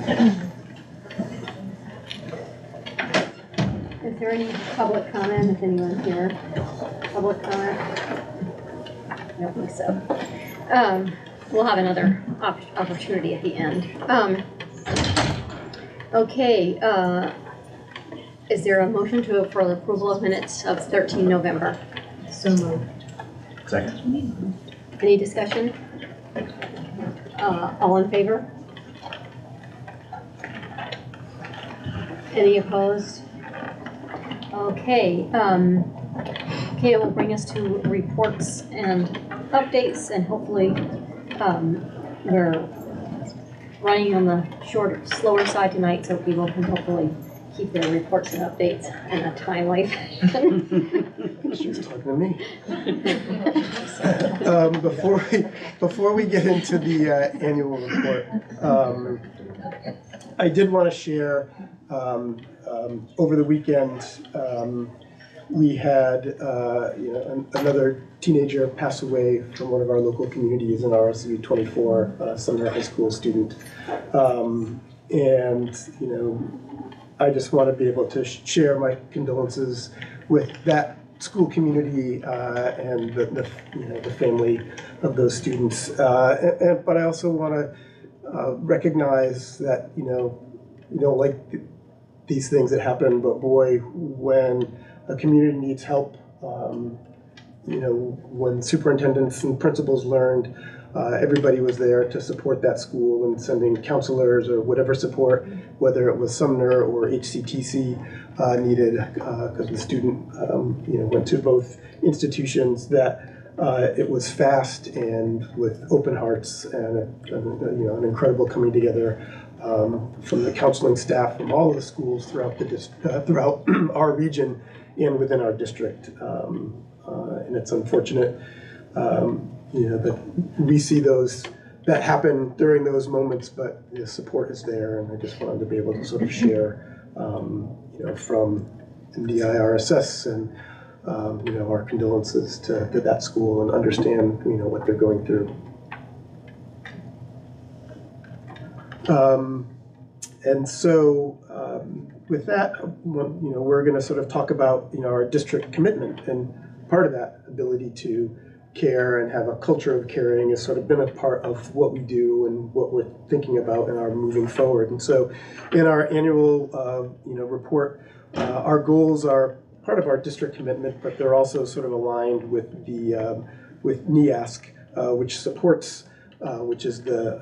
Is there any public comment? Is anyone here? Public comment? I don't think so. We'll have another opportunity at the end. Okay. Is there a motion for the approval of minutes of 13 November? So moved. Second. Any discussion? All in favor? Any opposed? Okay. Okay, it will bring us to reports and updates, and hopefully we're running on the slower side tonight, so people can hopefully keep their reports and updates in a timely fashion. She was talking to me. Before we get into the annual report, I did want to share over the weekend we had another teenager pass away from one of our local communities, an RSU 24 Sumner High School student, and I just want to be able to share my condolences with that school community and the family of those students. But I also want to recognize that we don't like these things that happen, but boy, when a community needs help, when superintendents and principals learned, everybody was there to support that school and sending counselors or whatever support, whether it was Sumner or HCTC needed, because the student went to both institutions, that it was fast and with open hearts and an incredible coming together from the counseling staff from all of the schools throughout throughout our region and within our district. And it's unfortunate that we see those that happen during those moments, but the support is there, and I just wanted to be able to sort of share, from MDIRSS and our condolences to that school and understand what they're going through. And so with that, we're going to sort of talk about our district commitment, and part of that ability to care and have a culture of caring has sort of been a part of what we do and what we're thinking about in our moving forward. And so in our annual report, our goals are part of our district commitment, but they're also sort of aligned with the with NEASC, which supports which is the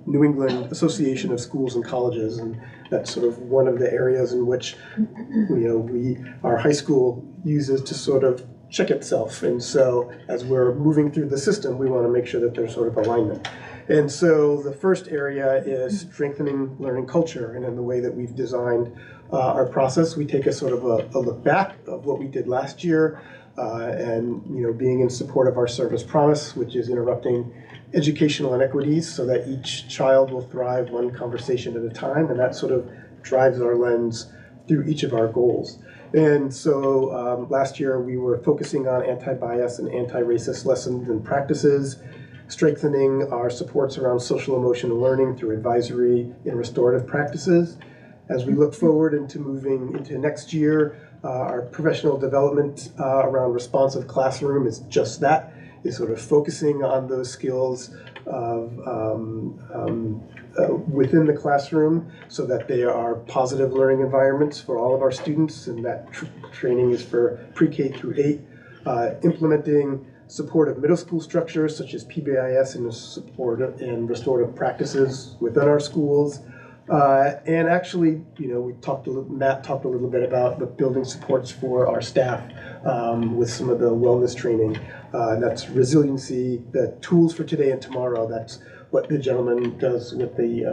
New England Association of Schools and Colleges, and that's sort of one of the areas in which our high school uses to sort of check itself. And so as we're moving through the system, we want to make sure that there's sort of alignment. And so the first area is strengthening learning culture, and in the way that we've designed our process, we take a sort of a look back of what we did last year, and being in support of our service promise, which is interrupting educational inequities so that each child will thrive one conversation at a time, and that sort of drives our lens through each of our goals. And so last year we were focusing on anti-bias and anti-racist lessons and practices, strengthening our supports around social emotional learning through advisory and restorative practices. As we look forward into moving into next year, our professional development around responsive classroom is just that, is sort of focusing on those skills of within the classroom so that they are positive learning environments for all of our students, and that training is for pre-K through 8. Implementing supportive middle school structures such as PBIS and supportive and restorative practices within our schools. And actually, Matt talked a little bit about the building supports for our staff with some of the wellness training. That's resiliency, the tools for today and tomorrow. That's what the gentleman does with the,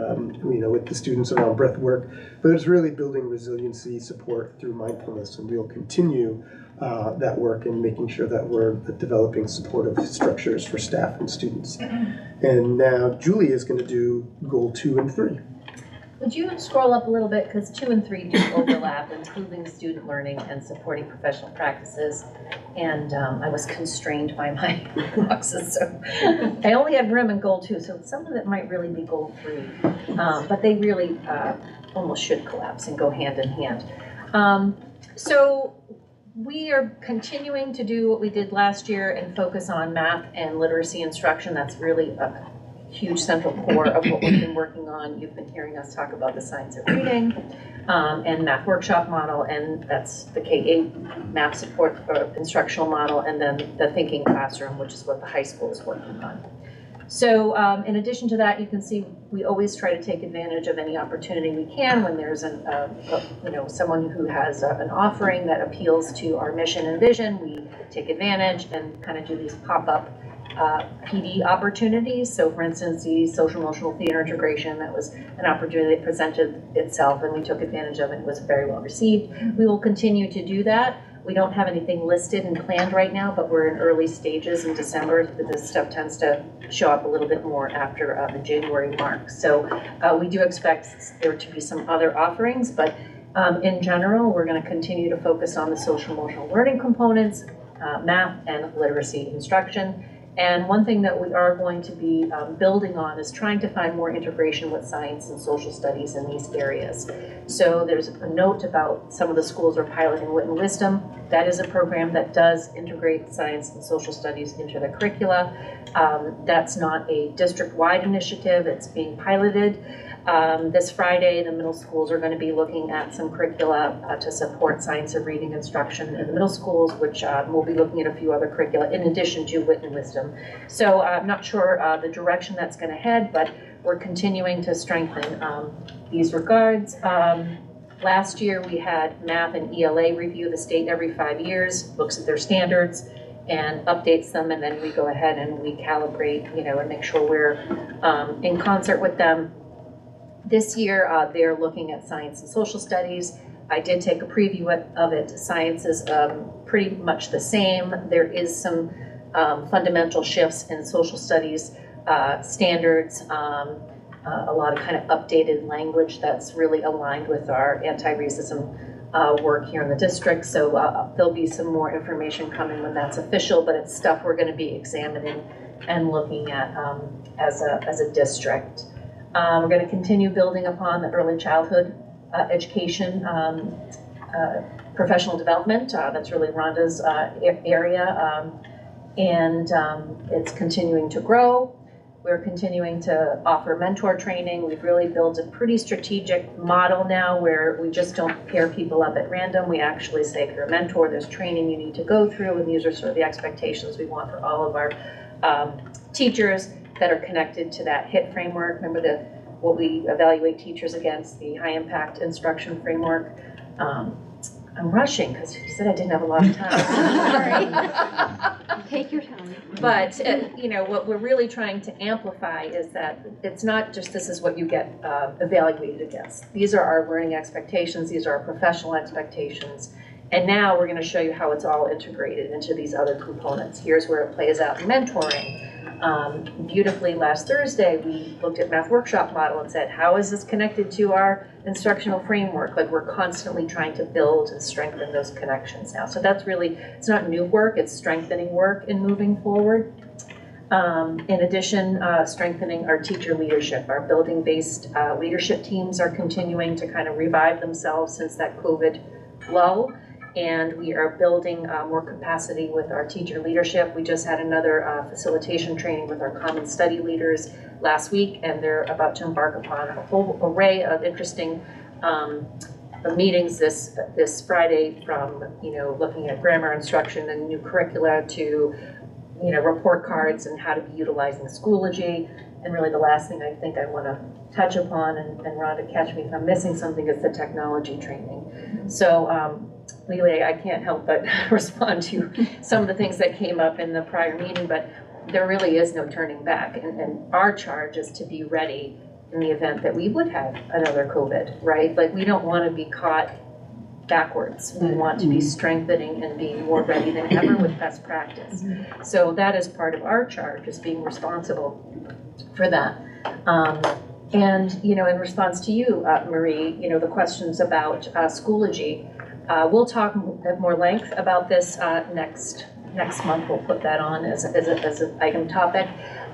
with the students around breath work. But it's really building resiliency support through mindfulness, and we'll continue that work and making sure that we're developing supportive structures for staff and students. And now Julie is going to do goal 2 and 3. Would you scroll up a little bit, because 2 and 3 do overlap, improving student learning and supporting professional practices. And I was constrained by my boxes, so I only had room in goal 2, so some of it might really be goal 3. But they really almost should collapse and go hand in hand. So we are continuing to do what we did last year and focus on math and literacy instruction. That's really a huge central core of what we've been working on. You've been hearing us talk about the science of reading and math workshop model, and that's the K-8 math support instructional model, and then the thinking classroom, which is what the high school is working on. So in addition to that, you can see we always try to take advantage of any opportunity we can when there's someone who has an offering that appeals to our mission and vision. We take advantage and kind of do these pop-up PD opportunities. So for instance, the social emotional theater integration, that was an opportunity that presented itself and we took advantage of it. It was very well received. We will continue to do that. We don't have anything listed and planned right now, but we're in early stages in December. This stuff tends to show up a little bit more after the January mark. So we do expect there to be some other offerings, but in general, we're going to continue to focus on the social emotional learning components, math and literacy instruction. And one thing that we are going to be building on is trying to find more integration with science and social studies in these areas. So there's a note about some of the schools are piloting Wit and Wisdom. That is a program that does integrate science and social studies into the curricula. That's not a district-wide initiative, it's being piloted. This Friday, the middle schools are going to be looking at some curricula to support science of reading instruction in the middle schools, which we'll be looking at a few other curricula in addition to Wit and Wisdom. So I'm not sure the direction that's going to head, but we're continuing to strengthen these regards. Last year we had math and ELA review the state every 5 years, looks at their standards and updates them, and then we go ahead and we calibrate, and make sure we're in concert with them. This year, they're looking at science and social studies. I did take a preview of it. Science is pretty much the same. There is some fundamental shifts in social studies standards, a lot of kind of updated language that's really aligned with our anti-racism work here in the district. So there'll be some more information coming when that's official, but it's stuff we're going to be examining and looking at as a district. We're going to continue building upon the early childhood education, professional development. That's really Rhonda's area, and it's continuing to grow. We're continuing to offer mentor training. We've really built a pretty strategic model now where we just don't pair people up at random. We actually say, if you're a mentor, there's training you need to go through, and these are sort of the expectations we want for all of our teachers that are connected to that HIT framework. Remember what we evaluate teachers against, the high impact instruction framework. I'm rushing because you said I didn't have a lot of time. Sorry. Take your time. But what we're really trying to amplify is that it's not just this is what you get evaluated against. These are our learning expectations. These are our professional expectations. And now we're going to show you how it's all integrated into these other components. Here's where it plays out in mentoring. Beautifully last Thursday, we looked at math workshop model and said, how is this connected to our instructional framework? Like, we're constantly trying to build and strengthen those connections now. So that's really, it's not new work, it's strengthening work in moving forward. In addition, strengthening our teacher leadership. Our building-based leadership teams are continuing to kind of revive themselves since that COVID lull. And we are building more capacity with our teacher leadership. We just had another facilitation training with our common study leaders last week, and they're about to embark upon a whole array of interesting meetings this Friday, from looking at grammar instruction and new curricula to report cards and how to be utilizing Schoology. And really the last thing I think I want to touch upon, and Rhonda, catch me if I'm missing something, is the technology training. So legally, I can't help but respond to some of the things that came up in the prior meeting, but there really is no turning back. And our charge is to be ready in the event that we would have another COVID, right? Like, we don't want to be caught backwards. We want to be strengthening and being more ready than ever with best practice. So that is part of our charge, is being responsible for that. And, you know, in response to you, Marie, you know, the questions about Schoology, we'll talk at more length about this next month. We'll put that on as an item topic.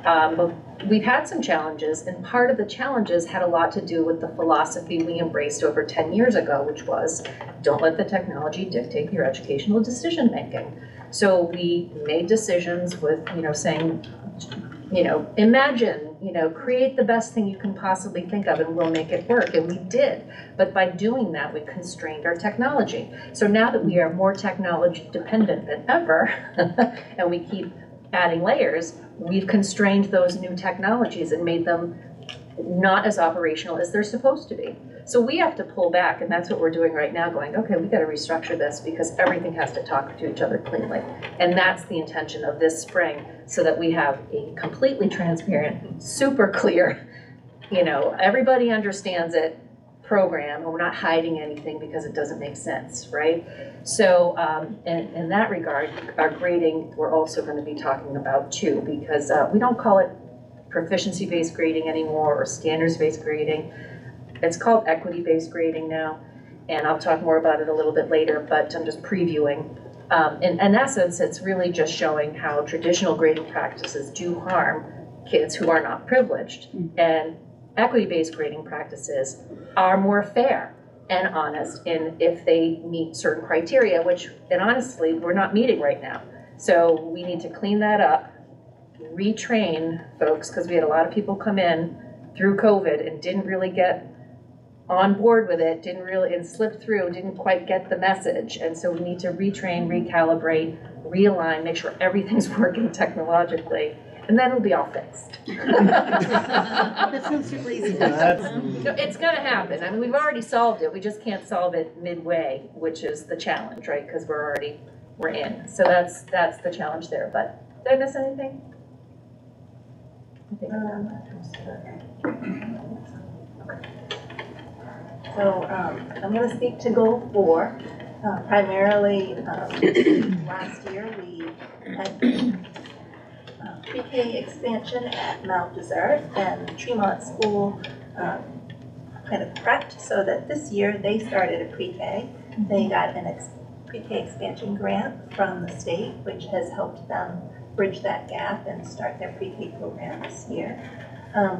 But we've had some challenges, and part of the challenges had a lot to do with the philosophy we embraced over 10 years ago, which was don't let the technology dictate your educational decision making. So we made decisions with, you know, saying, you know, imagine, you know, create the best thing you can possibly think of and we'll make it work. And we did. But by doing that, we constrained our technology. So now that we are more technology dependent than ever, and we keep adding layers, we've constrained those new technologies and made them not as operational as they're supposed to be. So we have to pull back, and that's what we're doing right now, going, okay, we got to restructure this because everything has to talk to each other cleanly. And that's the intention of this spring, so that we have a completely transparent, super clear, you know, everybody understands it program, and we're not hiding anything because it doesn't make sense, right? So in that regard, our grading, we're also going to be talking about too, because we don't call it proficiency-based grading anymore or standards-based grading. It's called equity-based grading now, and I'll talk more about it a little bit later, but I'm just previewing. In essence, it's really just showing how traditional grading practices do harm kids who are not privileged, and equity-based grading practices are more fair and honest in if they meet certain criteria, which, and honestly, we're not meeting right now. So we need to clean that up, retrain folks, because we had a lot of people come in through COVID and didn't really get on board with it, and slipped through, didn't quite get the message. And so we need to retrain, recalibrate, realign, make sure everything's working technologically, and then it'll be all fixed. That sounds super easy. No, it's gonna happen. I mean, we've already solved it. We just can't solve it midway, which is the challenge, right? Because we're in. So that's the challenge there. But did I miss anything? I think So I'm going to speak to goal 4. Primarily, last year we had pre-K expansion at Mount Desert, and Tremont School kind of prepped so that this year they started a pre-K. They got an pre-K expansion grant from the state, which has helped them bridge that gap and start their pre-K program this year.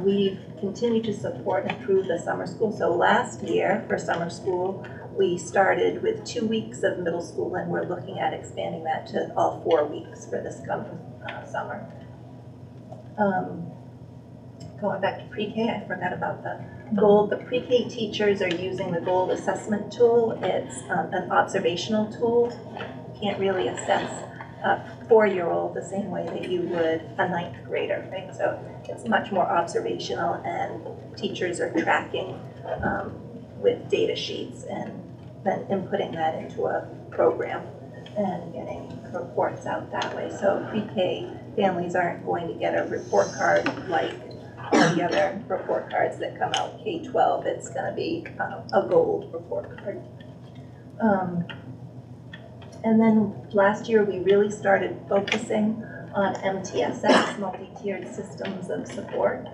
We've continued to support and improve the summer school. So last year for summer school, we started with 2 weeks of middle school, and we're looking at expanding that to all 4 weeks for this coming summer. Going back to pre-K, I forgot about the GOLD. The pre-K teachers are using the GOLD assessment tool. It's an observational tool. You can't really assess a 4-year-old the same way that you would a 9th grader, right? So it's much more observational, and teachers are tracking with data sheets and then inputting that into a program and getting reports out that way. So pre-K families aren't going to get a report card like all the other report cards that come out K-12. It's going to be a GOLD report card. And then last year, we really started focusing on MTSS, multi-tiered systems of support.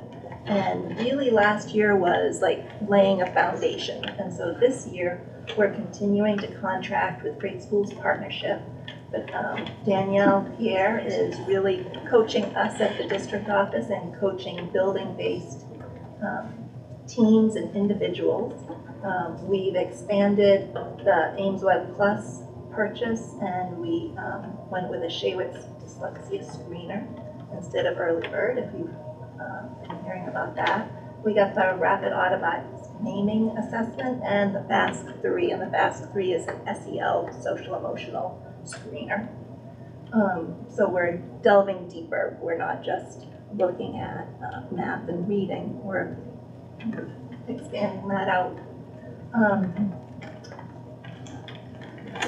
And really last year was like laying a foundation. And so this year, we're continuing to contract with Great Schools Partnership. But Danielle Pierre is really coaching us at the district office and coaching building-based teams and individuals. We've expanded the Ames Web Plus purchase, and we went with a Shaywitz dyslexia screener instead of Early Bird, if you've been hearing about that. We got the Rapid Automatic Naming Assessment and the FAST-3, and the FAST-3 is an SEL, social emotional screener. So we're delving deeper. We're not just looking at math and reading. We're expanding that out.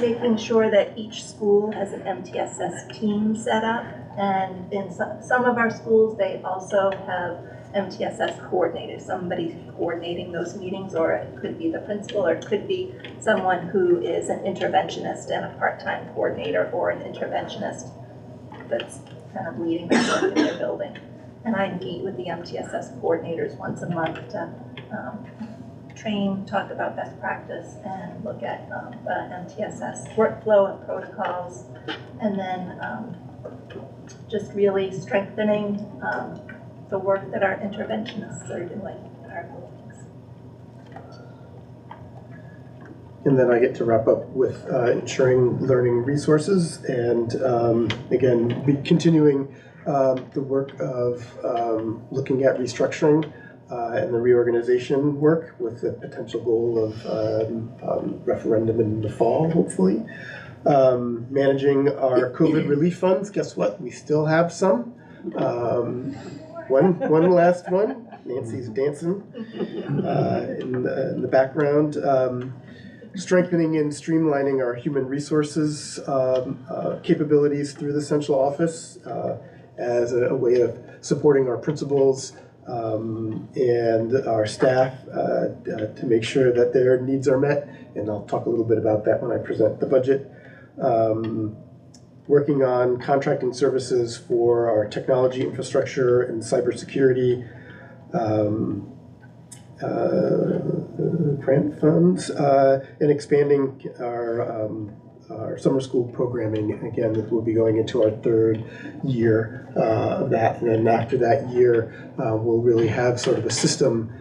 Making sure that each school has an MTSS team set up, and in some of our schools they also have MTSS coordinators, somebody coordinating those meetings, or it could be the principal, or it could be someone who is an interventionist and a part-time coordinator, or an interventionist that's kind of leading that work in their building. And I meet with the MTSS coordinators once a month to train, talk about best practice, and look at the MTSS workflow and protocols. And then just really strengthening the work that our interventionists are doing in our buildings. And then I get to wrap up with ensuring learning resources and again, be continuing the work of looking at restructuring and the reorganization work with the potential goal of referendum in the fall, hopefully. Managing our COVID relief funds, guess what? We still have some. One last one. Nancy's dancing in the background. Strengthening and streamlining our human resources capabilities through the central office as a way of supporting our principals and our staff to make sure that their needs are met. And I'll talk a little bit about that when I present the budget. Working on contracting services for our technology infrastructure and cybersecurity, grant funds, and expanding our summer school programming. Again, that will be going into our third year of that. And then after that year, we'll really have sort of a system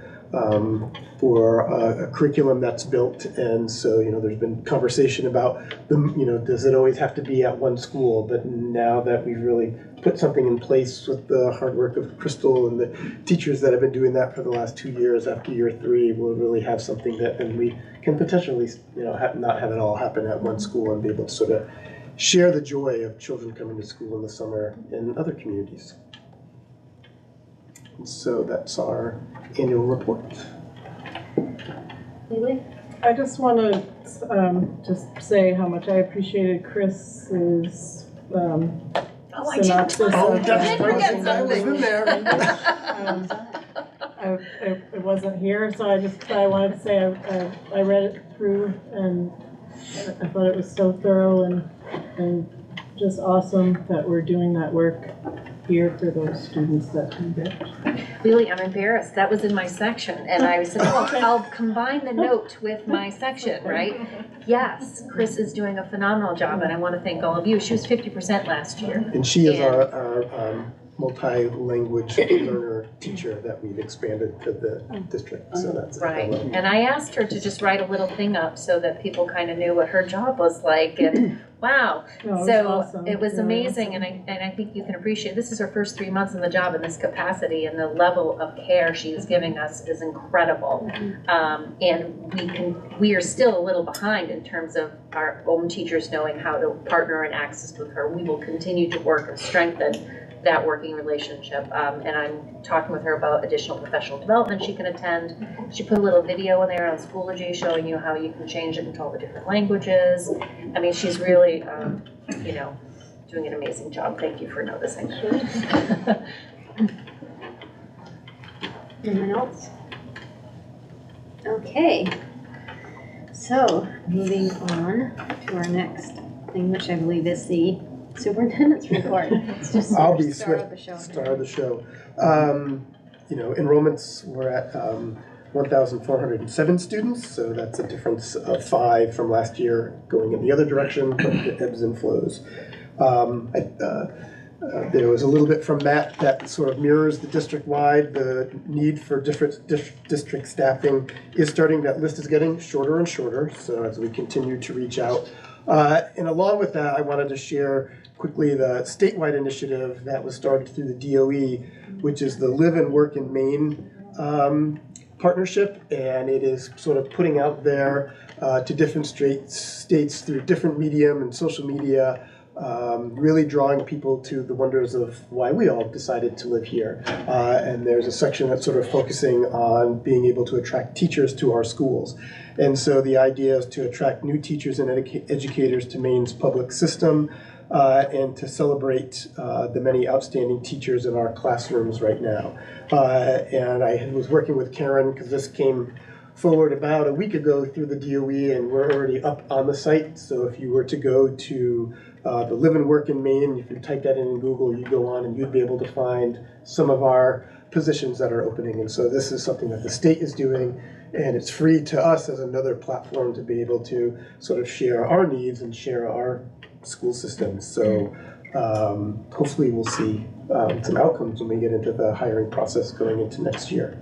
for a curriculum that's built. And so, there's been conversation about does it always have to be at one school? But now that we've really put something in place with the hard work of Crystal and the teachers that have been doing that for the last 2 years, after year 3, we'll really have something that then we can potentially, not have it all happen at one school and be able to sort of share the joy of children coming to school in the summer in other communities. And so that's our annual report. Lily? I just want to just say how much I appreciated Chris's synopsis. Oh, of that's the right. housing I was in there. I wasn't here, so I wanted to say I read it through and I thought it was so thorough and just awesome that we're doing that work here for those students that need it. Really, I'm embarrassed. That was in my section, and I said, "Oh, I'll combine the note with my section, right?" Yes, Chris is doing a phenomenal job, and I want to thank all of you. She was 50% last year. And she is our multi-language learner teacher that we've expanded to the district. So that's Right. And I asked her to just write a little thing up so that people kind of knew what her job was like. And wow. No, So awesome. it was Really amazing. awesome. And I think you can appreciate, this is her first 3 months in the job in this capacity, and the level of care she is giving us is incredible. And we are still a little behind in terms of our own teachers knowing how to partner and access with her. We will continue to work and strengthen that working relationship. And I'm talking with her about additional professional development she can attend. She put a little video in there on Schoology showing you how you can change it into all the different languages. I mean, she's really, doing an amazing job. Thank you for noticing. Anyone else? Okay. So, moving on to our next thing, which I believe is the superintendent's report. It's just I'll be star of swift. the show. Star of the show. Enrollments were at 1,407 students, so that's a difference of 5 from last year going in the other direction, but it ebbs and flows. There was a little bit from Matt that sort of mirrors the district-wide. The need for different district staffing is starting, that list is getting shorter and shorter, so as we continue to reach out. And along with that, I wanted to share quickly the statewide initiative that was started through the DOE, which is the Live and Work in Maine partnership, and it is sort of putting out there to different states through different medium and social media, really drawing people to the wonders of why we all decided to live here. And there's a section that's sort of focusing on being able to attract teachers to our schools. And so the idea is to attract new teachers and educators to Maine's public system, and to celebrate the many outstanding teachers in our classrooms right now. And I was working with Karen, because this came forward about a week ago through the DOE, and we're already up on the site. So if you were to go to the Live and Work in Maine, if you type that in Google, you go on and you'd be able to find some of our positions that are opening. And so this is something that the state is doing, and it's free to us as another platform to be able to sort of share our needs and share our school systems. So hopefully we'll see some outcomes when we get into the hiring process going into next year.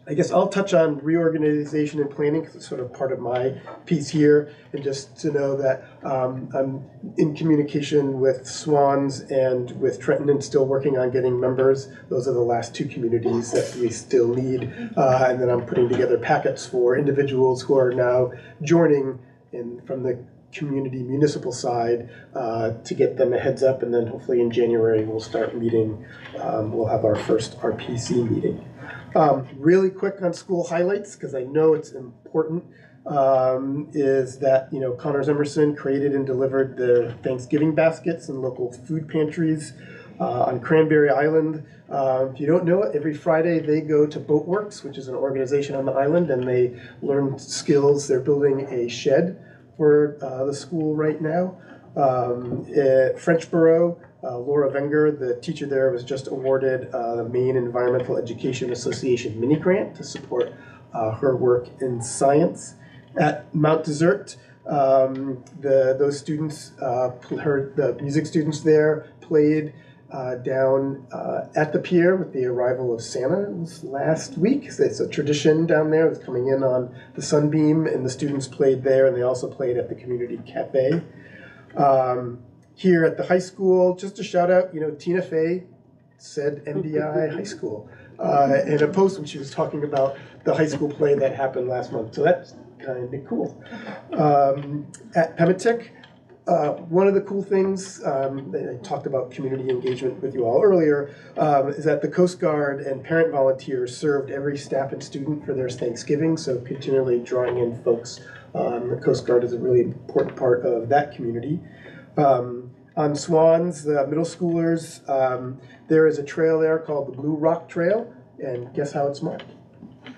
I guess I'll touch on reorganization and planning because it's sort of part of my piece here, and just to know that I'm in communication with Swans and with Trenton and still working on getting members. Those are the last two communities that we still need, and then I'm putting together packets for individuals who are now joining from the community municipal side to get them a heads up, and then hopefully in January we'll start meeting. We'll have our first RPC meeting. Really quick on school highlights, because I know it's important, is that, Connors Emerson created and delivered the Thanksgiving baskets in local food pantries on Cranberry Island. If you don't know it, every Friday they go to Boatworks, which is an organization on the island, and they learn skills. They're building a shed for the school right now. At Frenchboro, Laura Wenger, the teacher there, was just awarded the Maine Environmental Education Association mini grant to support her work in science. At Mount Desert, those students, the music students there played down at the pier with the arrival of Santa. It was last week. It's a tradition down there. It's coming in on the Sunbeam, and the students played there, and they also played at the community cafe. Here at the high school, just a shout out, Tina Fey said MDI High School in a post when she was talking about the high school play that happened last month. So that's kind of cool. At Pematic, one of the cool things, I talked about community engagement with you all earlier, is that the Coast Guard and parent volunteers served every staff and student for their Thanksgiving, so continually drawing in folks. The Coast Guard is a really important part of that community. On Swans, the middle schoolers, there is a trail there called the Blue Rock Trail, and guess how it's marked?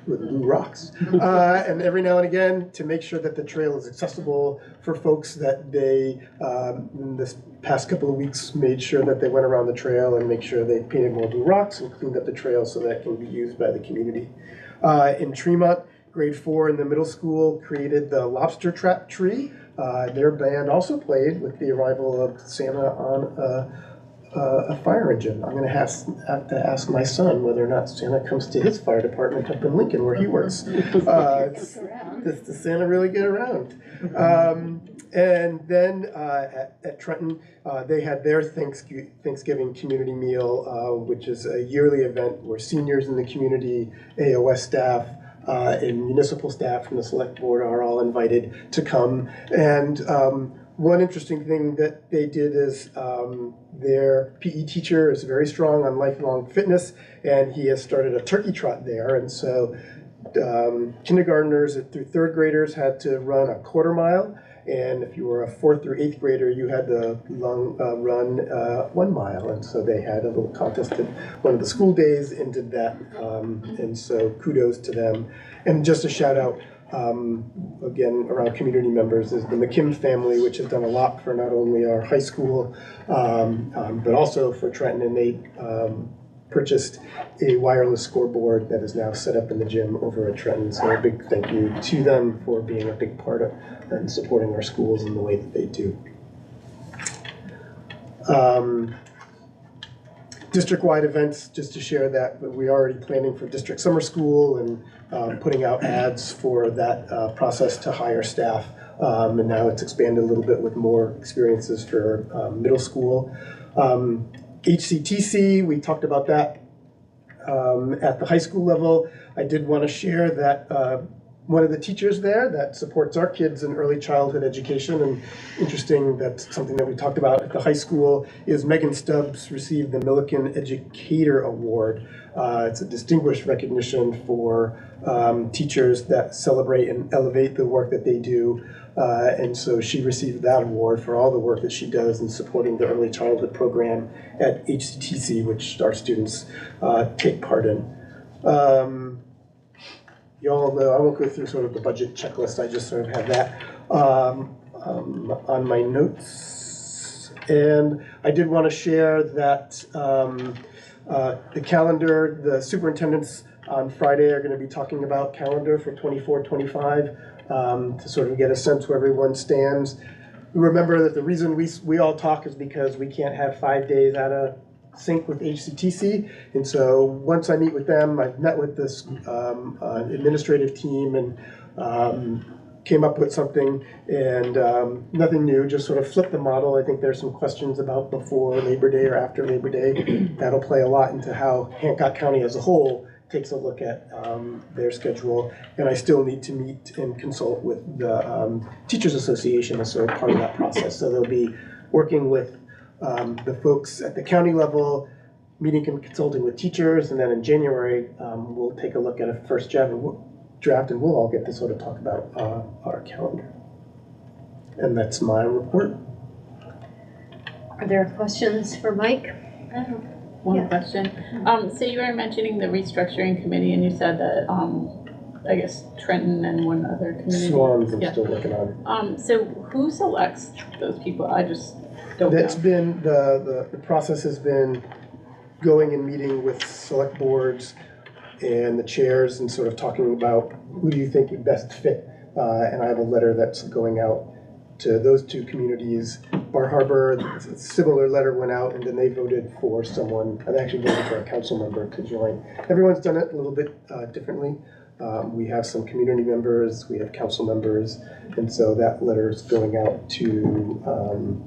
With blue rocks. And every now and again, to make sure that the trail is accessible for folks, that they, in this past couple of weeks, made sure that they went around the trail and make sure they painted more blue rocks and cleaned up the trail so that it can be used by the community. In Tremont, grade 4 in the middle school created the lobster trap tree. Their band also played with the arrival of Santa on a fire engine. I'm going to have to ask my son whether or not Santa comes to his fire department up in Lincoln where he works. Does Santa really get around? And then at Trenton, they had their Thanksgiving community meal, which is a yearly event where seniors in the community, AOS staff, and municipal staff from the select board are all invited to come. And one interesting thing that they did is their PE teacher is very strong on lifelong fitness, and he has started a turkey trot there. And so kindergartners through third graders had to run a quarter mile, and if you were a 4th through 8th grader, you had to run 1 mile. And so they had a little contest at one of the school days and did that. And so kudos to them. And just a shout out, again, around community members, is the McKim family, which has done a lot for not only our high school, but also for Trenton. And they purchased a wireless scoreboard that is now set up in the gym over at Trenton. So a big thank you to them for being a big part of and supporting our schools in the way that they do. District-wide events, just to share that we're already planning for district summer school and putting out ads for that process to hire staff. And now it's expanded a little bit with more experiences for middle school. HCTC, we talked about that at the high school level. I did want to share that one of the teachers there that supports our kids in early childhood education, and interesting, that's something that we talked about at the high school, is Megan Stubbs received the Milliken Educator Award. It's a distinguished recognition for teachers that celebrate and elevate the work that they do. And so she received that award for all the work that she does in supporting the early childhood program at HCTC, which our students take part in. you all know, I won't go through sort of the budget checklist, I just sort of have that on my notes. And I did want to share that the calendar, the superintendents on Friday are going to be talking about calendar for 24-25 to sort of get a sense where everyone stands. Remember that the reason we all talk is because we can't have 5 days out of sync with HCTC. And so once I meet with them, I've met with this administrative team and came up with something, and nothing new, just sort of flip the model. I think there's some questions about before Labor Day or after Labor Day. That'll play a lot into how Hancock County as a whole takes a look at their schedule. And I still need to meet and consult with the Teachers Association as sort of part of that process. So they'll be working with the folks at the county level, meeting and consulting with teachers, and then in January, we'll take a look at a first draft, and we'll all get to sort of talk about our calendar. And that's my report. Are there questions for Mike? I have one question. So you were mentioning the restructuring committee, and you said that I guess Trenton and one other community. Swans I'm still working on. So who selects those people? I just don't That's know. been, the process has been going and meeting with select boards and the chairs and sort of talking about who do you think would best fit. And I have a letter that's going out to those two communities. Bar Harbor, a similar letter went out, and then they voted for someone. I actually voted for a council member to join. Everyone's done it a little bit differently. We have some community members, we have council members, and so that letter is going out to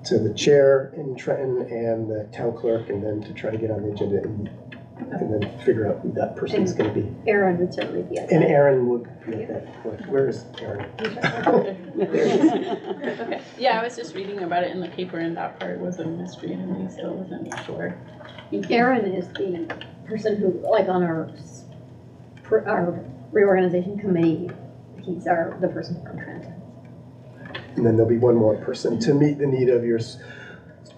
the chair in Trenton and the town clerk, and then to try to get on the agenda and then figure out who that person is going to be. Aaron would certainly be at And that. Aaron would be at that point. Where is Aaron? Okay. Yeah, I was just reading about it in the paper, and that part was a mystery to me, so I wasn't sure. Aaron is the person who, like on our reorganization committee, he's the person from Trenton. And then there'll be one more person to meet the need of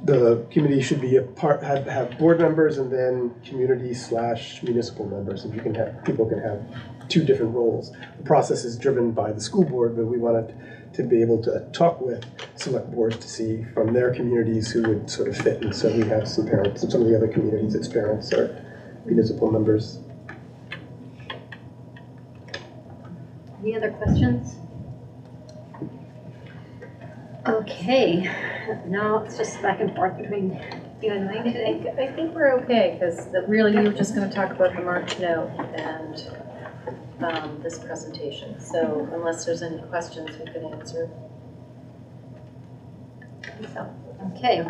the committee should be have board members and then community/municipal members. And people can have two different roles. The process is driven by the school board, but we wanted to be able to talk with select boards to see from their communities who would sort of fit. And so we have some parents, and some of the other communities, its parents are municipal members. Any other questions? Okay, now it's just back and forth between you and Mike today. I think we're okay, because really you were just going to talk about the March note and this presentation. So unless there's any questions, we could answer. Okay,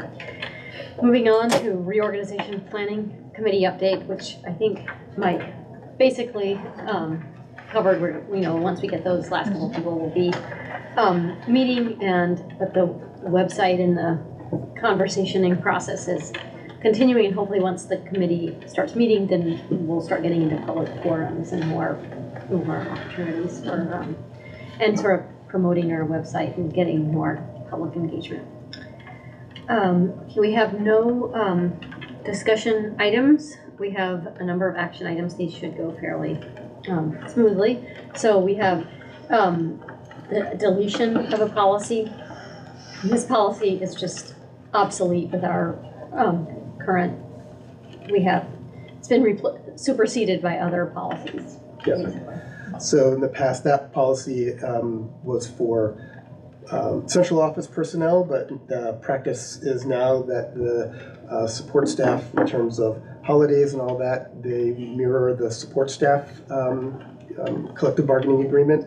moving on to reorganization planning committee update, which I think Mike basically covered. Once we get those last couple people will be meeting, but the website and the conversationing process is continuing. Hopefully once the committee starts meeting, then we'll start getting into public forums and more opportunities for and sort of promoting our website and getting more public engagement. We have no discussion items. We have a number of action items. These should go fairly smoothly. So we have the deletion of a policy. This policy is just obsolete with our current, it's been superseded by other policies. Yes. So in the past, that policy was for central office personnel, but the practice is now that the support staff, in terms of holidays and all that, they mirror the support staff collective bargaining agreement.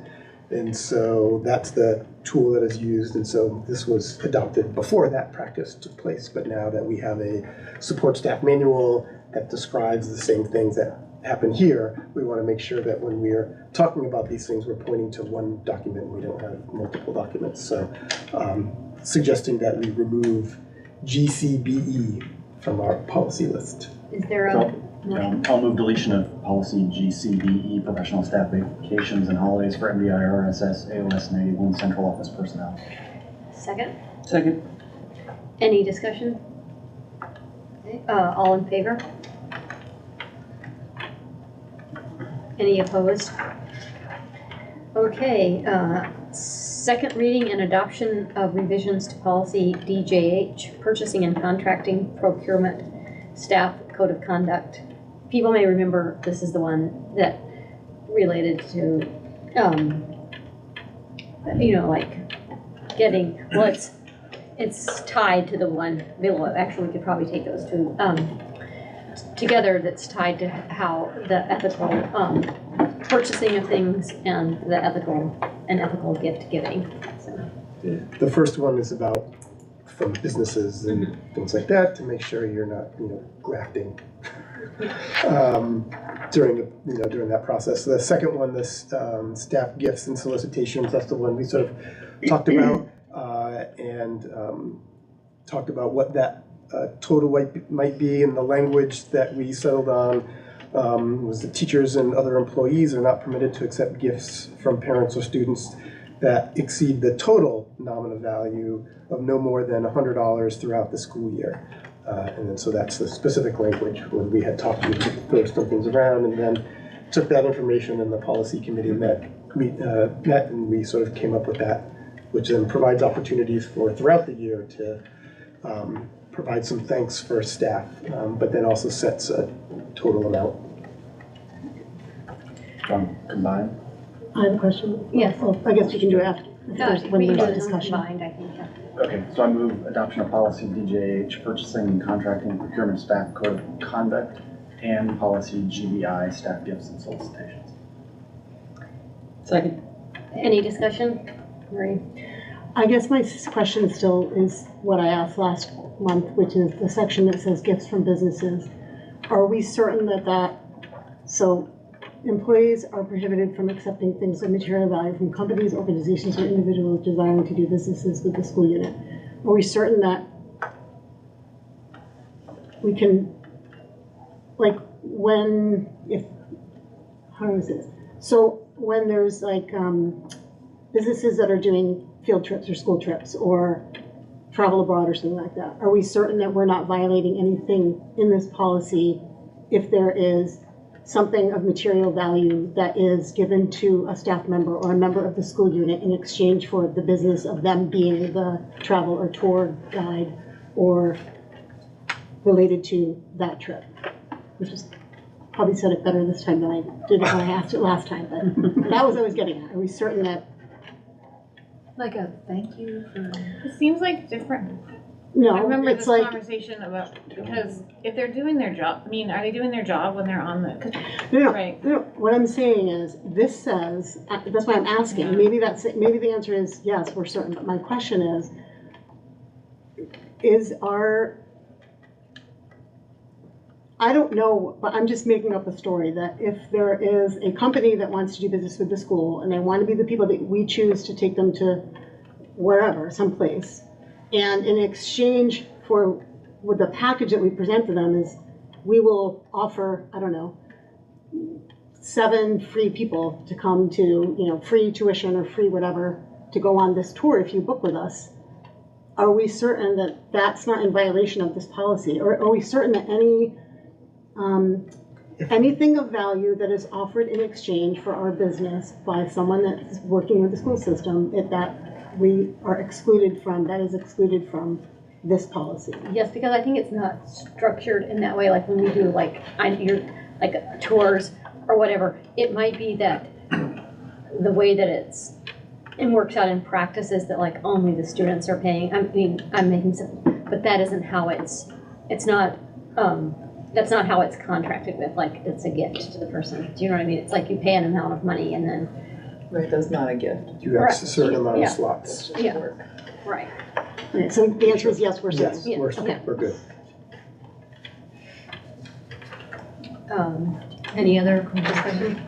And so that's the tool that is used. And so this was adopted before that practice took place. But now that we have a support staff manual that describes the same things that happen here, we want to make sure that when we're talking about these things, we're pointing to one document. We don't have multiple documents. So suggesting that we remove GCBE from our policy list. Is there I'll move deletion of policy GCBE, professional staff vacations and holidays for MDIR, SS, AOS 91, central office personnel. second? Second. Any discussion? Okay, all in favor? Any opposed? Okay, second reading and adoption of revisions to policy DJH, purchasing and contracting procurement staff code of conduct. People may remember this is the one that related to, like getting, well, it's tied to the one below. Actually, we could probably take those two together. That's tied to how the ethical purchasing of things and the ethical gift giving. So. The first one is about from businesses and things like that to make sure you're not, grafting during that process. The second one, this staff gifts and solicitations, that's the one we sort of talked about and talked about what that total might be, and the language that we settled on was the teachers and other employees are not permitted to accept gifts from parents or students that exceed the total nominal value of no more than $100 throughout the school year. And then so that's the specific language when we had talked to throw some things around, and then took that information and the policy committee met and we sort of came up with that, which then provides opportunities for throughout the year to provide some thanks for staff, but then also sets a total amount. Combined? I have a question. Yes. Well, I guess we can do it after, when We can there's do them discussion. combined, I think. Okay, so I move adoption of policy DJH, purchasing and contracting procurement staff code of conduct, and policy GBI, staff gifts and solicitations. Second. Any discussion? Marie? I guess my question still is what I asked last month, which is the section that says gifts from businesses. Are we certain so employees are prohibited from accepting things of material value from companies, organizations, or individuals desiring to do businesses with the school unit? Are we certain that we can, how is it? So when there's businesses that are doing field trips or school trips or travel abroad or something like that, are we certain that we're not violating anything in this policy if there is something of material value that is given to a staff member or a member of the school unit in exchange for the business of them being the travel or tour guide or related to that trip? Which is probably said it better this time than I did when I asked it last time, but that was what I was getting at. Are we certain that? Like a thank you for. It seems like different. No, I remember it's this conversation about, because if they're doing their job, are they doing their job when they're on the, right? No, what I'm saying is, this says, that's why I'm asking, Yeah. maybe the answer is, yes, we're certain, but my question is I don't know, but I'm just making up a story that if there is a company that wants to do business with the school and they want to be the people that we choose to take them to wherever, someplace, and in exchange for with the package that we present to them is we will offer, 7 free people to come to, free tuition or free whatever to go on this tour if you book with us. Are we certain that that's not in violation of this policy? Or are we certain that anything of value that is offered in exchange for our business by someone that's working with the school system, that we are excluded from, that is excluded from this policy? Yes, because I think it's not structured in that way, like when we do tours or whatever. It might be that the way that it works out in practice is that only the students are paying. I'm making some, but that isn't how it's not, that's not how it's contracted with, it's a gift to the person. Do you know what I mean? It's you pay an amount of money and then. Right, that's not a gift. You have a certain amount Yeah. of slots. Yeah. Right. Right, so the answer is yes, we're certain. Yes, Yeah, okay. we're good. Any other discussion?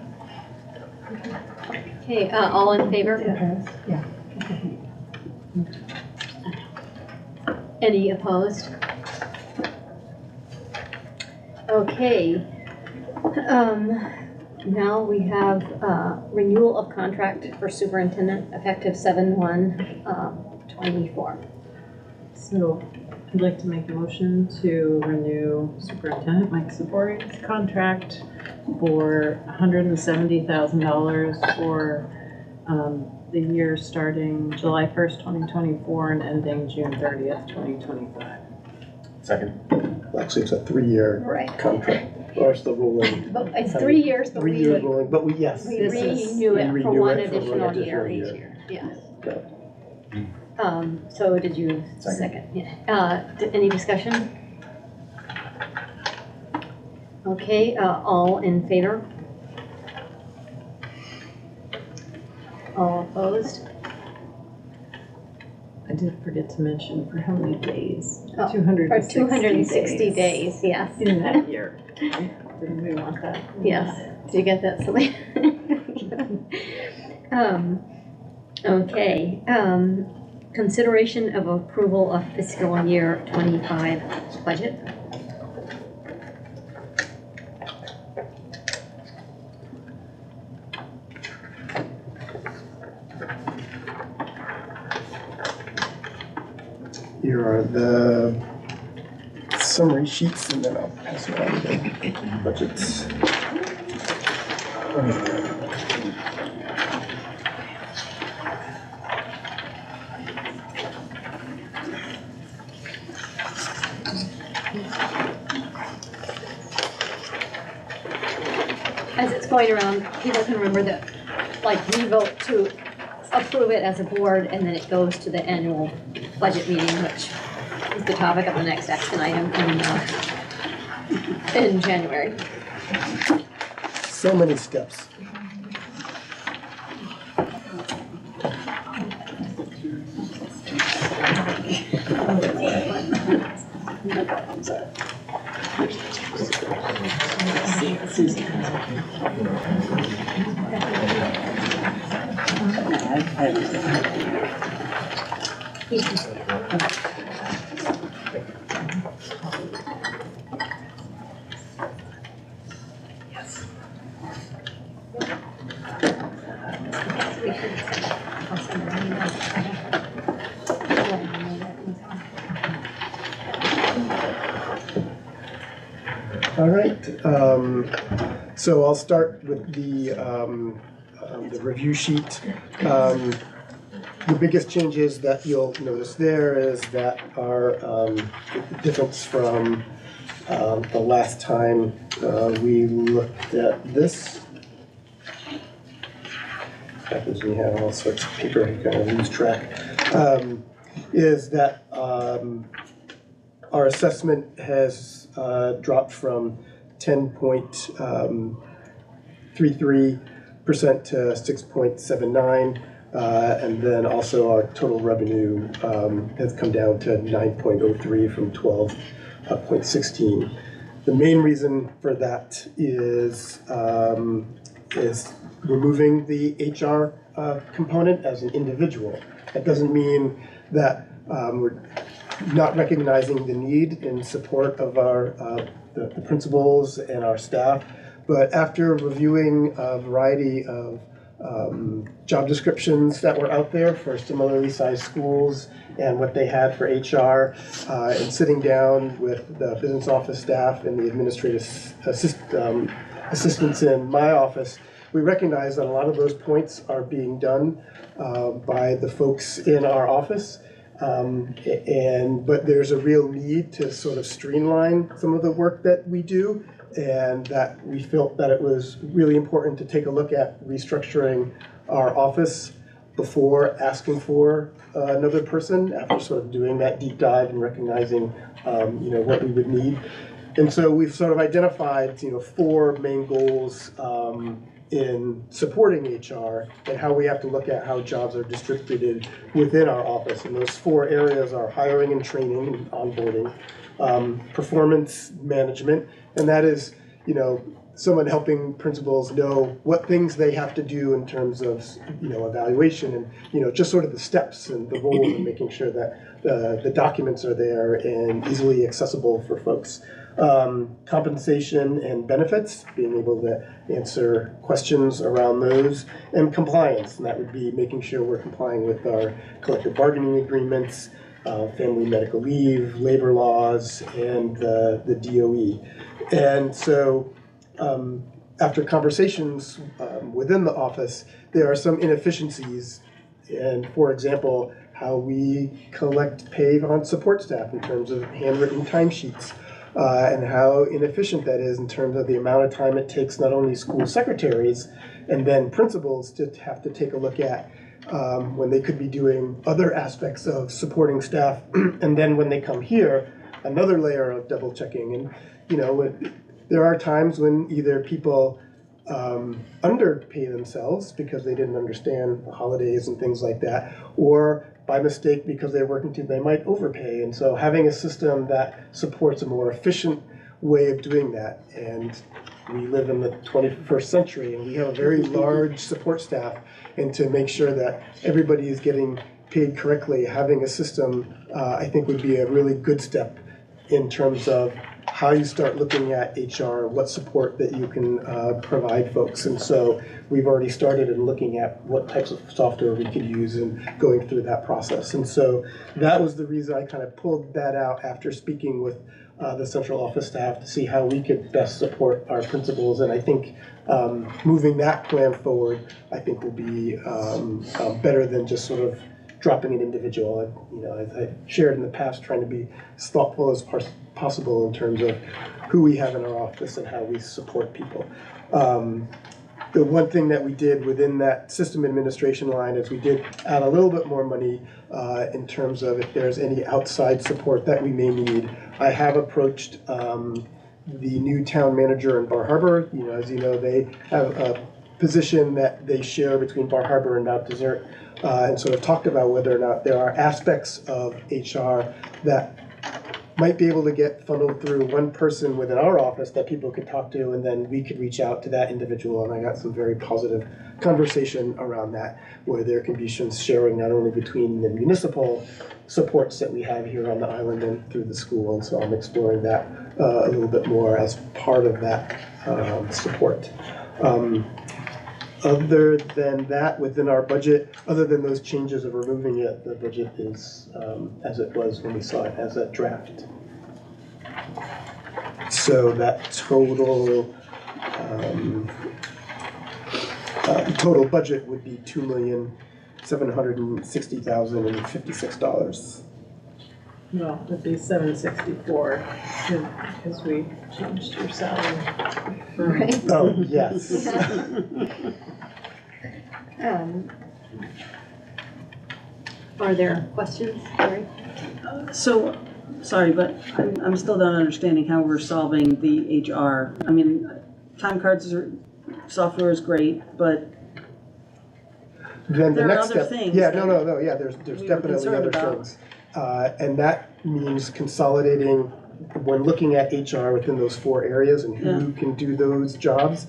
Okay, all in favor? Yeah. Any opposed? Okay. Now we have renewal of contract for superintendent effective 7/1/24. So I'd like to make a motion to renew Superintendent Mike Sabori's contract for $170,000 for the year starting July 1st, 2024 and ending June 30th, 2025. Second. Actually, it's a 3-year Right. contract, or it's the rolling, But it's 3 years, but we 3-year rolling, but yes. we This is- renew we it for renew one it for one additional additional year each year. year, yes. Got So did you second? Yeah. Any discussion? Okay, all in favor? All opposed? I did forget to mention for how many days? Oh, 260 For 260 days, yes. In that year. Didn't we want that? Yes. Did you get that, Celine? Okay, consideration of approval of fiscal year 25 budget. Here are the summary sheets, and then I'll pass around the budgets. As it's going around, people can remember that, like, we vote to approve it as a board, and then it goes to the annual budget meeting, which is the topic of the next action item in January. So many steps. All right, so I'll start with the review sheet. The biggest changes that you'll notice there is that our difference from the last time we looked at this. Happens when you have all sorts of paper, you kind of lose track. Is that our assessment has dropped from 10.33% to 6.79%, and then also our total revenue has come down to 9.03 from 12.16. The main reason for that is removing the HR component as an individual. That doesn't mean that we're not recognizing the need in support of our the principals and our staff, but after reviewing a variety of job descriptions that were out there for similarly sized schools and what they had for HR, and sitting down with the business office staff and the administrative assistants in my office, we recognize that a lot of those points are being done by the folks in our office. But there's a real need to sort of streamline some of the work that we do, and that we felt that it was really important to take a look at restructuring our office before asking for another person, after sort of doing that deep dive and recognizing what we would need. And so we've sort of identified 4 main goals in supporting HR and how we have to look at how jobs are distributed within our office. And those 4 areas are hiring and training and onboarding, performance management, and that is, someone helping principals know what things they have to do in terms of, evaluation and, just sort of the steps and the roles and making sure that the documents are there and easily accessible for folks. Compensation and benefits, being able to answer questions around those, and compliance, and that would be making sure we're complying with our collective bargaining agreements, family medical leave, labor laws, and the DOE. And so after conversations within the office, there are some inefficiencies. And for example, how we collect pay on support staff in terms of handwritten timesheets, and how inefficient that is in terms of the amount of time it takes not only school secretaries and then principals to have to take a look at when they could be doing other aspects of supporting staff, and then when they come here, another layer of double checking. And there are times when either people underpay themselves because they didn't understand the holidays and things like that, or by mistake because they're working too, they might overpay. And so having a system that supports a more efficient way of doing that, and we live in the 21st century and we have a very large support staff, and to make sure that everybody is getting paid correctly, having a system I think would be a really good step in terms of how you start looking at HR, what support that you can provide folks. And so we've already started in looking at what types of software we could use and going through that process. And so that was the reason I kind of pulled that out after speaking with the central office staff to see how we could best support our principals. And I think moving that plan forward, I think will be better than just sort of dropping an individual. As I shared in the past, trying to be as thoughtful as possible in terms of who we have in our office and how we support people. The one thing that we did within that system administration line is we did add a little bit more money in terms of if there's any outside support that we may need. I have approached the new town manager in Bar Harbor. As you know, they have a position that they share between Bar Harbor and Mount Desert, and sort of talked about whether or not there are aspects of HR that might be able to get funneled through one person within our office that people could talk to, and then we could reach out to that individual. And I got some very positive conversation around that, where there can be some sharing not only between the municipal supports that we have here on the island and through the school. And so I'm exploring that a little bit more as part of that support. Other than that, within our budget, other than those changes of removing it, the budget is as it was when we saw it as a draft. So that total total budget would be $2,760,056. Well, it'd be 764, because we changed your salary. Right. Oh, yes. Are there questions, Gary? So, sorry, but I'm still not understanding how we're solving the HR. I mean, time cards software is great, but Then the there are next other step, things yeah, that no, yeah, there's we were definitely concerned other about. things. And that means consolidating, when looking at HR within those 4 areas and who can do those jobs.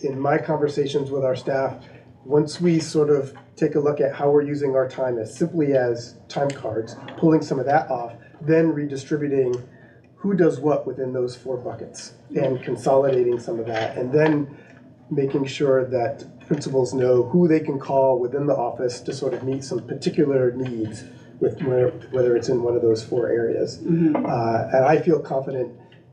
In my conversations with our staff, once we sort of take a look at how we're using our time as simply as time cards, pulling some of that off, then redistributing who does what within those 4 buckets and consolidating some of that, and then making sure that principals know who they can call within the office to sort of meet some particular needs, with whether it's in one of those 4 areas. And I feel confident,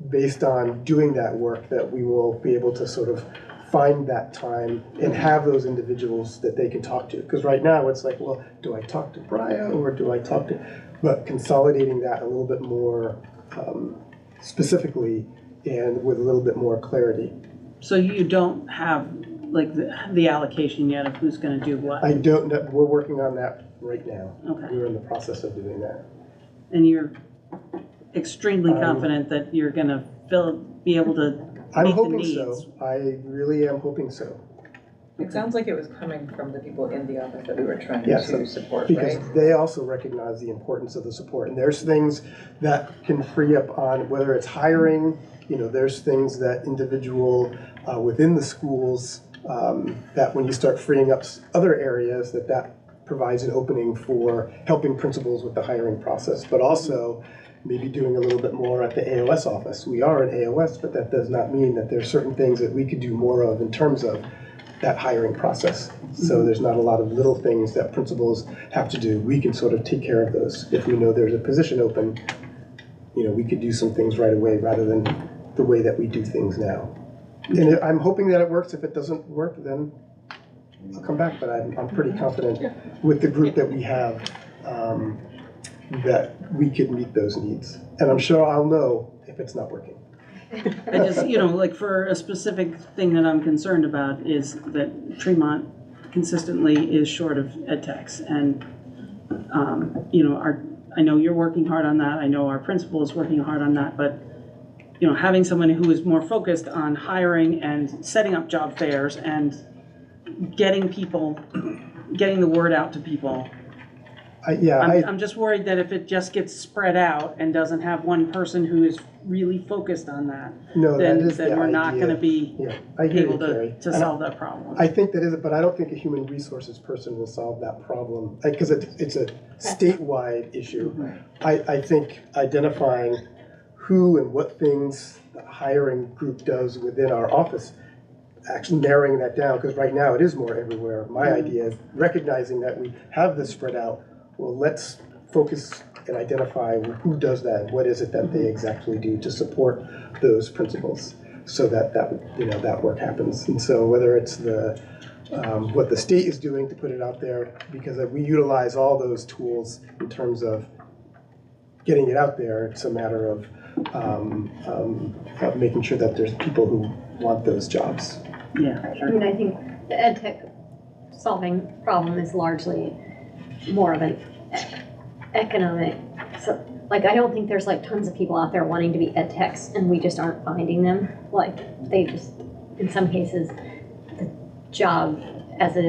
based on doing that work, that we will be able to sort of find that time and have those individuals that they can talk to. Because right now it's like, well, do I talk to Brian or do I talk to, but consolidating that a little bit more specifically and with a little bit more clarity. so you don't have like the allocation yet of who's going to do what? I don't know, we're working on that right now. Okay. We're in the process of doing that. And you're extremely confident that you're going to be able to I'm meet the hoping needs? so. I really am hoping so. It sounds like it was coming from the people in the office that we were trying Yes, to support, Because right? they also recognize the importance of the support. And there's things that can free up on, whether it's hiring, there's things that individual within the schools, that when you start freeing up other areas, that provides an opening for helping principals with the hiring process. But also maybe doing a little bit more at the AOS office. We are an AOS, but that does not mean that there's certain things that we could do more of in terms of that hiring process. So there's not a lot of little things that principals have to do. We can sort of take care of those. If we know there's a position open, we could do some things right away rather than the way that we do things now. And I'm hoping that it works. If it doesn't work, then I'll come back, but I'm pretty confident with the group that we have that we could meet those needs. And I'm sure I'll know if it's not working. I just, like for a specific thing that I'm concerned about is that Tremont consistently is short of ed techs. And, I know you're working hard on that. I know our principal is working hard on that, but having someone who is more focused on hiring and setting up job fairs and getting the word out to people. I'm just worried that if it just gets spread out and doesn't have one person who is really focused on that, then we're not going to be able to solve that problem. I think that is it, but I don't think a human resources person will solve that problem because it's a statewide issue. I think identifying who and what things the hiring group does within our office, actually narrowing that down, because right now it is more everywhere. My idea is recognizing that we have this spread out. Well, let's focus and identify who does that. What is it that they exactly do to support those principles, so that work happens. And so whether it's what the state is doing to put it out there, because we utilize all those tools in terms of getting it out there. It's a matter of making sure that there's people who want those jobs. Yeah, sure. I mean, I think the ed tech solving problem is largely more of an economic, I don't think there's tons of people out there wanting to be ed techs and we just aren't finding them. They just, in some cases, the job as it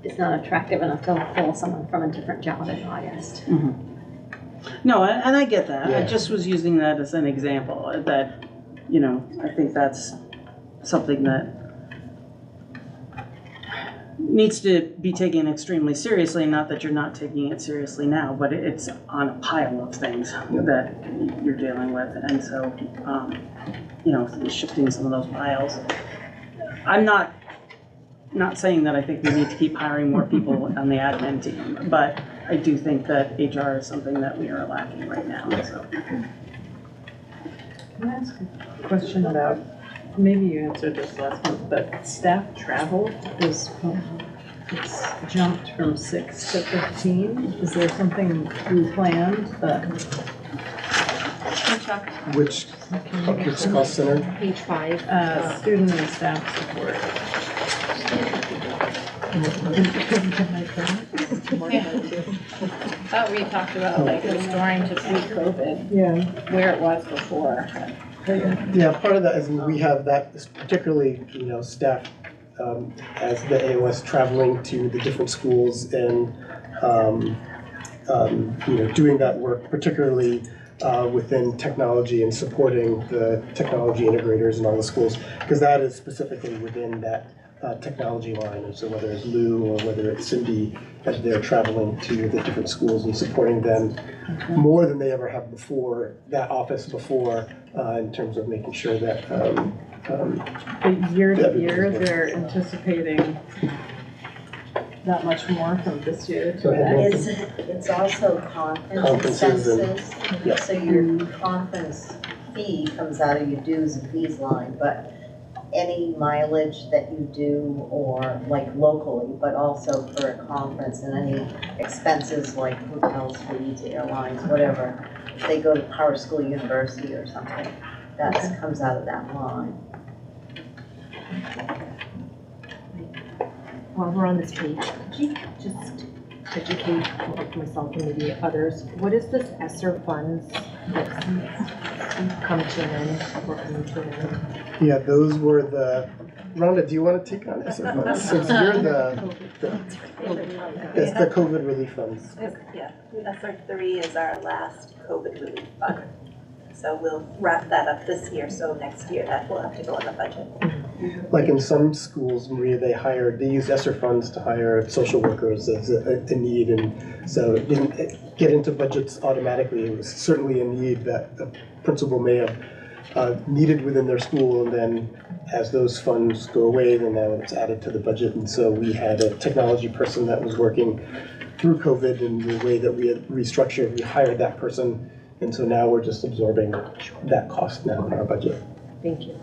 is not attractive enough to pull someone from a different job in August. Mm-hmm. No, and I get that. Yeah. I just was using that as an example that, I think that's something that needs to be taken extremely seriously. Not that you're not taking it seriously now, but it's on a pile of things that you're dealing with. And so, shifting some of those piles. I'm not saying that I think we need to keep hiring more people on the admin team, but I do think that HR is something that we are lacking right now. So. Can I ask a question about, maybe you answered this last month, but staff travel is, it's jumped from 6 to 15. Is there something we planned that? Which cost center? Page 5. Student and staff support. Thought we talked about restoring to pre-COVID, Yeah. where it was before. Yeah, part of that is we have that, particularly, staff as the AOS traveling to the different schools and, doing that work, particularly within technology and supporting the technology integrators in all the schools, because that is specifically within that technology line. And so whether it's Lou or whether it's Cindy, as they're traveling to the different schools and supporting them more than they ever have before, that office before, in terms of making sure that But year to year, they're anticipating that much more from this year to next. It's also conference Conferences and- expenses. yeah. So your conference fee comes out of your dues and fees line, but any mileage that you do or locally, but also for a conference and any expenses like hotels, fees, airlines, whatever, they go to Power School University or something, that comes out of that line. While we're on this page, could you just educate myself and maybe others, what is this ESSER funds that's come to an end or coming to an end? Yeah, those were Rhonda, do you want to take on ESSER funds? Since you're it's the COVID relief funds. Yeah, ESSER 3 is our last COVID relief fund. So we'll wrap that up this year, so next year that will have to go in the budget. Like in some schools, Maria, they use ESSER funds to hire social workers as a need, and so it didn't get into budgets automatically. It was certainly a need that the principal may have needed within their school, and then as those funds go away, then now it's added to the budget. And so we had a technology person that was working through COVID, and the way that we had restructured, we hired that person. And so now we're just absorbing that cost now in our budget. Thank you.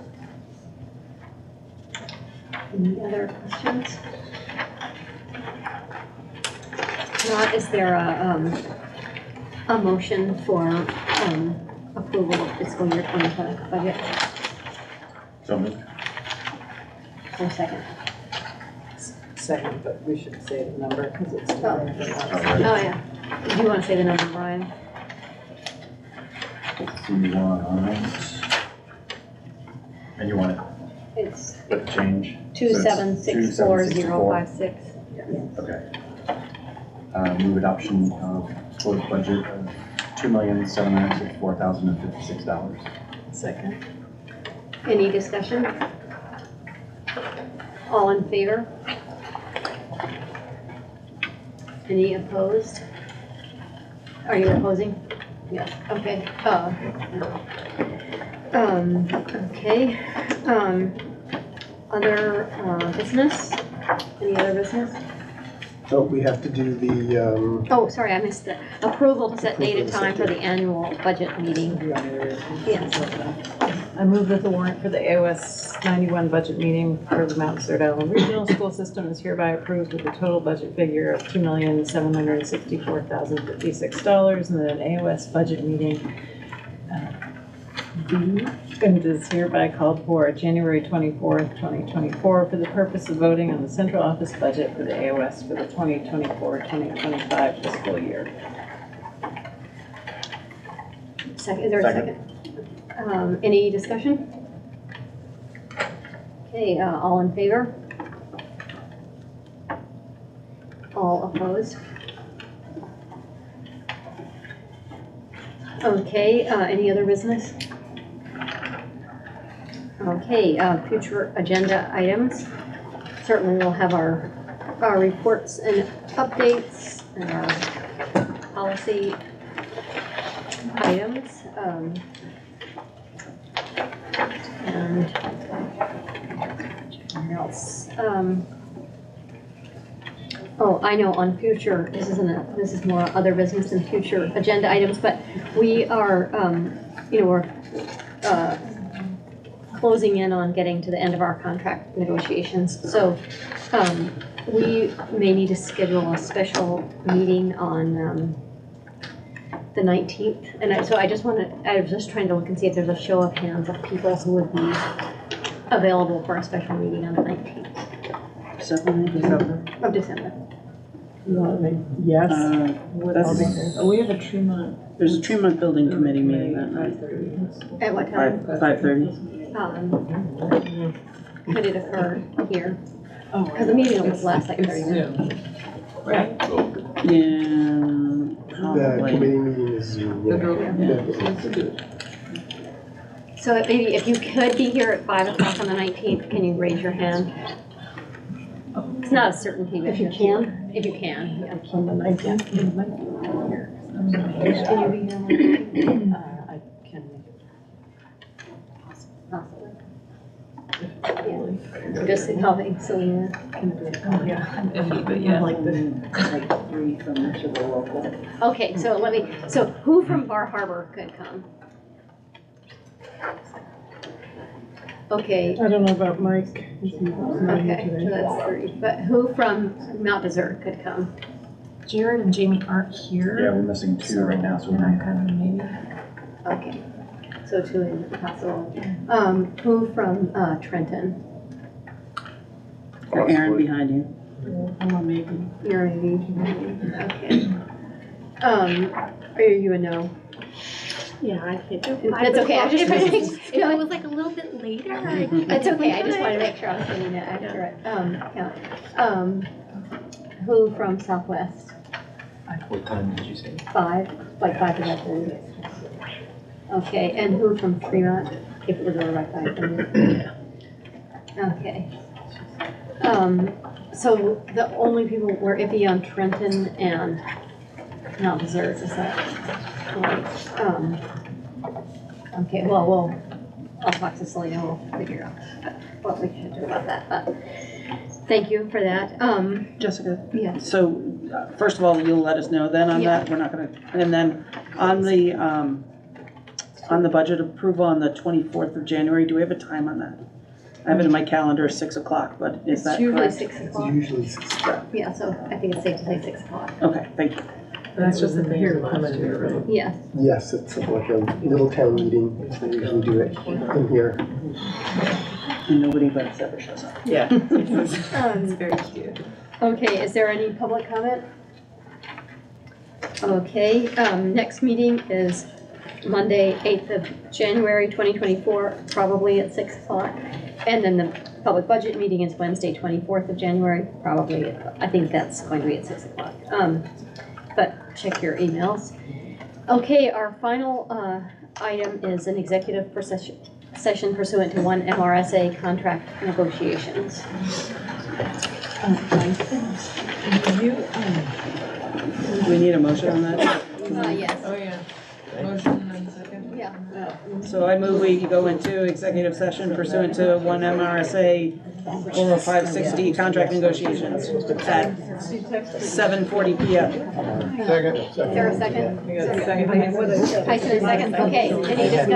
Any other questions? Not, is there a motion for approval of fiscal year 25 budget? So moved. For a second. Second, but we should say the number because it's. Oh, yeah. Do you want to say the number, Brian? And you want it It's with the change? So it's 2764056. Okay. Move adoption of proposed budget of $2,764,056. Second. Any discussion? All in favor? Any opposed? Are you opposing? Yes, okay. Okay. Other business? Any other business? So we have to do the, Oh, sorry, I missed the approval to set date and time for the annual budget meeting. Yes. I move that the warrant for the AOS 91 budget meeting for the Mount Third Island Regional School System is hereby approved with a total budget figure of $2,764,056, and that an AOS budget meeting and is hereby called for January 24th, 2024 for the purpose of voting on the central office budget for the AOS for the 2024-2025 fiscal year. Second, is there a second? Any discussion? Okay, all in favor? All opposed? Okay, any other business? Okay, future agenda items. Certainly we'll have our reports and updates and our policy items. And what else? Oh, I know on future, this is more other business than future agenda items, but we are, we're closing in on getting to the end of our contract negotiations. So we may need to schedule a special meeting on the 19th. And I was just trying to look and see if there's a show of hands of people who would be available for a special meeting on the 19th of December. You want to make, yes? We have a Tremont. There's a Tremont Building Committee meeting that night. At what time? 5:30. Could it occur here? Oh, Because the meeting will last like 30 minutes. Right. Yeah, the probably. committee meeting is Zoom. So maybe if you could be here at 5 o'clock on the 19th, can you raise your hand? It's not a certainty, but if you can. If you can. Yeah. On the 19th. Can you be here? I can make it. Possibly. Yeah. Just helping, so yeah. Yeah. Like 3 from each of the local. Okay, so who from Bar Harbor could come? Okay, I don't know about Mike. okay, so that's 3. But who from Mount Desert could come? Jared and Jamie aren't here. Yeah, we're missing 2 right now, so we I'm might. kind of maybe. Okay, so 2 in possible. Who from Trenton? Aaron behind you. You're a okay. Are you a no? Yeah, I could do That's okay, I just If it was like a little bit later. That's okay, I just wanted to make sure I was getting the accurate count. Who from Southwest? What time did you say? 5, like 5 to 5:30. Okay, and who from Fremont? If it was over by 5:30. Okay. So the only people were iffy on Trenton and Mount Desert, is that right? Okay, well, I'll talk to Selena, we'll figure out what we should do about that, but thank you for that. Jessica, Yeah, so first of all, you'll let us know then on Yeah. that, we're not gonna, and then on the budget approval on the 24th of January, do we have a time on that? I have it in my calendar, 6 o'clock, but is it's that usually correct? 6 o'clock. Usually 6 o'clock. Yeah, so I think it's safe to say 6 o'clock. Okay, thank you. That's just in here last year, right? Yeah, Yes, it's like a little town meeting, they usually do it in here. And nobody but us ever shows up. Yeah. Um, very cute. okay, is there any public comment? Okay, next meeting is Monday, 8th of January, 2024, probably at 6 o'clock. And then the public budget meeting is Wednesday, 24th of January, probably, I think that's going to be at 6 o'clock. But check your emails. Okay, our final item is an executive session pursuant to 1 MRSA contract negotiations. Do we need a motion on that? Yes, Oh, yeah. Motion and second? yeah. So I move we go into executive session pursuant to 1 MRSA 40560 contract negotiations at 7:40 PM. Is there a second? We got a second. Tyson, a second, okay, any discussion?